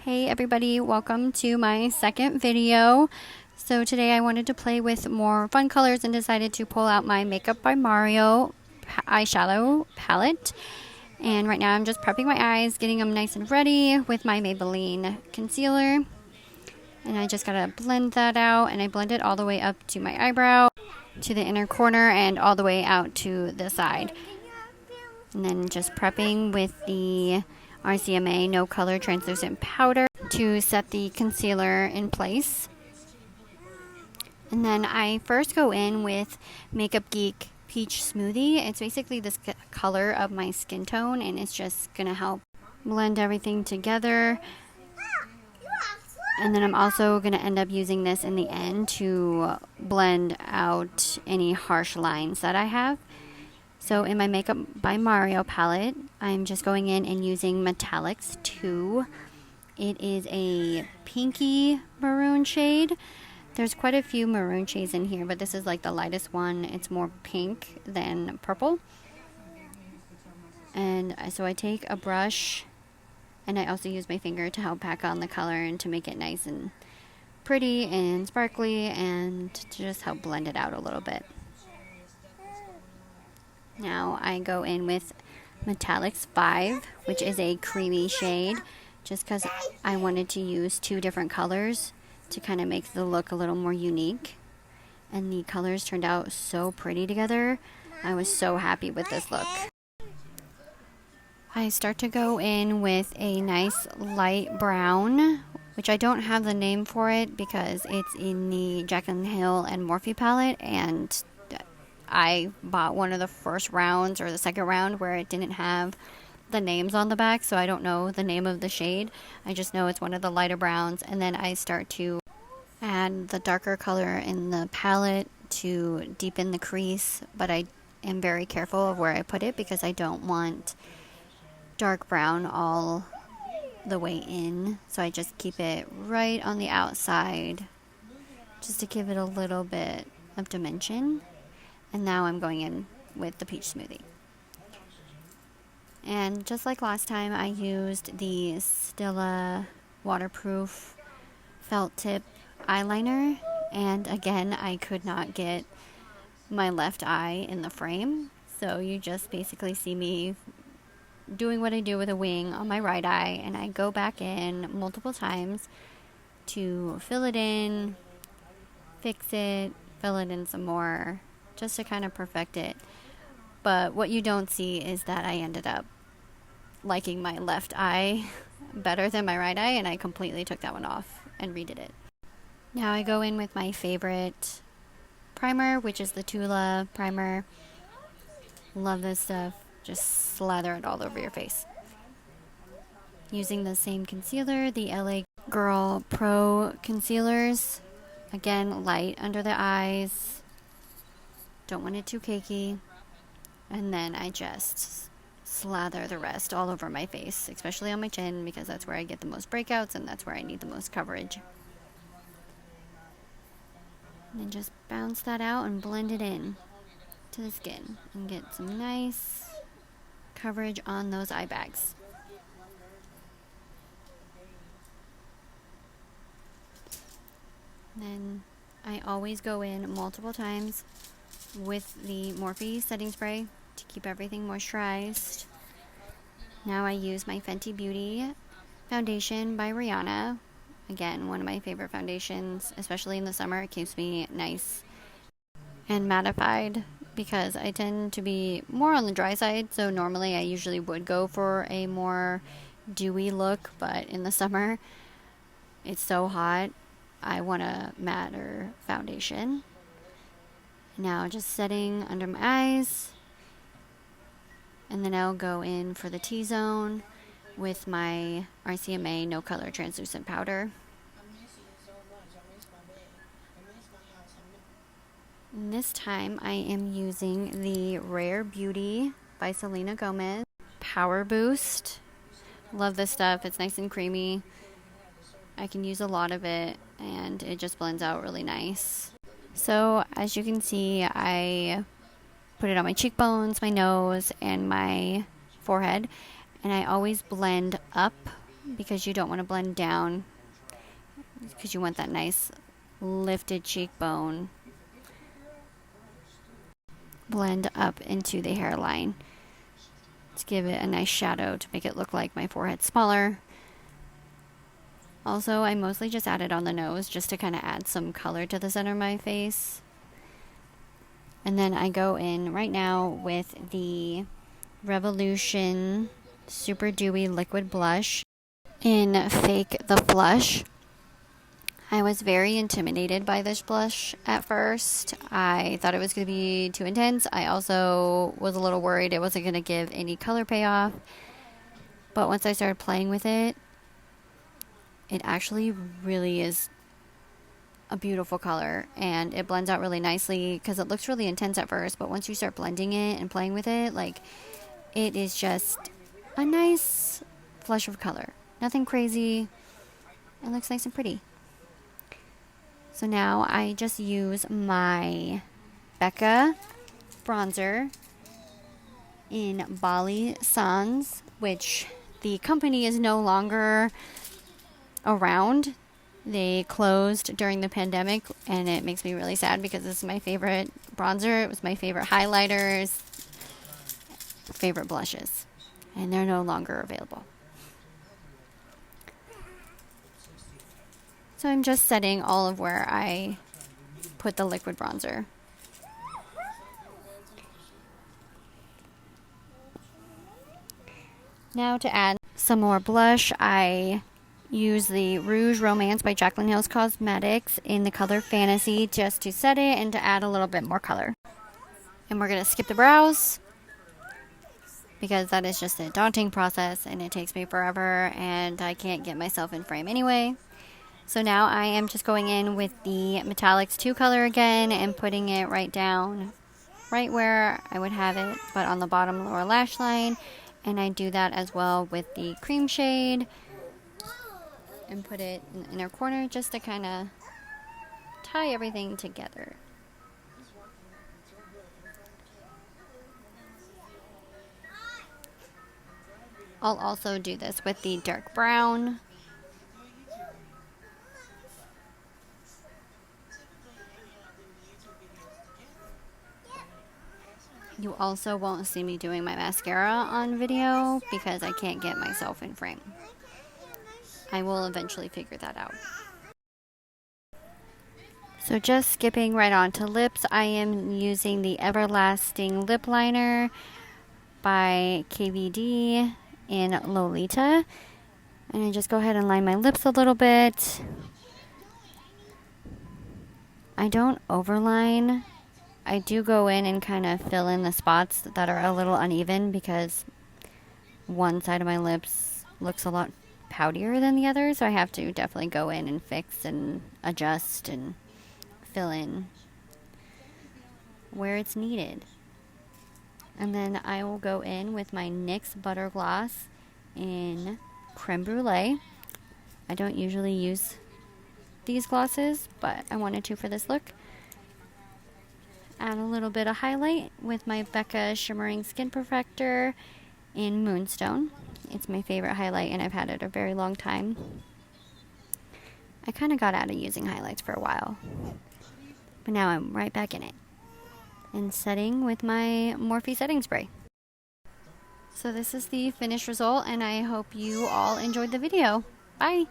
Hey everybody, welcome to my second video. So today I wanted to play with more fun colors and decided to pull out my Makeup by Mario eyeshadow palette. And right now I'm just prepping my eyes, getting them nice and ready with my Maybelline concealer. And I just gotta blend that out, and I blend it all the way up to my eyebrow, to the inner corner, and all the way out to the side. And then just prepping with the RCMA No Color Translucent Powder to set the concealer in place. And then I first go in with Makeup Geek Peach Smoothie. It's basically this color of my skin tone, and it's just gonna help blend everything together. And then I'm also going to end up using this in the end to blend out any harsh lines that I have. So in my Makeup by Mario palette, I'm just going in and using Metallics 2. It is a pinky maroon shade. There's quite a few maroon shades in here, but this is like the lightest one. It's more pink than purple. And so I take a brush, and I also use my finger to help pack on the color and to make it nice and pretty and sparkly, and to just help blend it out a little bit. Now I go in with Metallics 5, which is a creamy shade, just because I wanted to use two different colors to kind of make the look a little more unique. And the colors turned out so pretty together. I was so happy with this look. I start to go in with a nice light brown, which I don't have the name for it because it's in the Jaclyn Hill and Morphe palette, and I bought one of the first rounds or the second round where it didn't have the names on the back, so I don't know the name of the shade. I just know it's one of the lighter browns, and then I start to add the darker color in the palette to deepen the crease, but I am very careful of where I put it because I don't want dark brown all the way in, so I just keep it right on the outside just to give it a little bit of dimension. And now I'm going in with the peach smoothie, and just like last time, I used the Stila waterproof felt tip eyeliner, and again I could not get my left eye in the frame, so you just basically see me doing what I do with a wing on my right eye, and I go back in multiple times to fill it in, fix it, fill it in some more, just to kind of perfect it. But what you don't see is that I ended up liking my left eye better than my right eye, and I completely took that one off and redid it. Now I go in with my favorite primer, which is the Tula primer. Love this stuff. Just slather it all over your face. Using the same concealer, the LA Girl Pro concealers. Again, light under the eyes. Don't want it too cakey. And then I just slather the rest all over my face, especially on my chin, because that's where I get the most breakouts and that's where I need the most coverage. And then just bounce that out and blend it in to the skin and get some nice coverage on those eye bags. Then I always go in multiple times with the Morphe setting spray to keep everything moisturized. Now I use my Fenty Beauty foundation by Rihanna. Again, one of my favorite foundations, especially in the summer. It keeps me nice and mattified because I tend to be more on the dry side, so normally I usually would go for a more dewy look, but in the summer it's so hot, I want a matter foundation. Now just setting under my eyes, and then I'll go in for the T-zone with my RCMA No Color Translucent Powder. And this time I am using the Rare Beauty by Selena Gomez Power Boost. Love this stuff. It's nice and creamy. I can use a lot of it, and it just blends out really nice. So as you can see, I put it on my cheekbones, my nose, and my forehead, and I always blend up because you don't want to blend down, because you want that nice lifted cheekbone blend up into the hairline to give it a nice shadow to make it look like my forehead's smaller. Also, I mostly just add it on the nose just to kind of add some color to the center of my face. And then I go in right now with the Revolution Super Dewy Liquid Blush in Fake the Flush. I was very intimidated by this blush at first. I thought it was going to be too intense. I also was a little worried it wasn't going to give any color payoff. But once I started playing with it, it actually really is a beautiful color, and it blends out really nicely because it looks really intense at first, but once you start blending it and playing with it, like, it is just a nice flush of color. Nothing crazy. It looks nice and pretty. So now I just use my Becca bronzer in Bali Sans, which the company is no longer around. They closed during the pandemic, and it makes me really sad because this is my favorite bronzer. It was my favorite highlighters, favorite blushes, and they're no longer available. So I'm just setting all of where I put the liquid bronzer. Now to add some more blush, I use the Rouge Romance by Jaclyn Hill's Cosmetics in the color Fantasy just to set it and to add a little bit more color. And we're going to skip the brows because that is just a daunting process and it takes me forever and I can't get myself in frame anyway. So now I am just going in with the Metallics 2 color again and putting it right down, right where I would have it, but on the bottom lower lash line. And I do that as well with the cream shade and put it in the inner corner just to kind of tie everything together. I'll also do this with the dark brown. You also won't see me doing my mascara on video because I can't get myself in frame. I will eventually figure that out. So just skipping right on to lips, I am using the Everlasting Lip Liner by KVD in Lolita. And I just go ahead and line my lips a little bit. I don't overline. I do go in and kind of fill in the spots that are a little uneven because one side of my lips looks a lot poutier than the other, so I have to definitely go in and fix and adjust and fill in where it's needed. And then I will go in with my NYX Butter Gloss in Creme Brulee. I don't usually use these glosses, but I wanted to for this look. Add a little bit of highlight with my Becca Shimmering Skin Perfector in Moonstone. It's my favorite highlight and I've had it a very long time. I kind of got out of using highlights for a while, but now I'm right back in it. And setting with my Morphe setting spray. So this is the finished result and I hope you all enjoyed the video. Bye!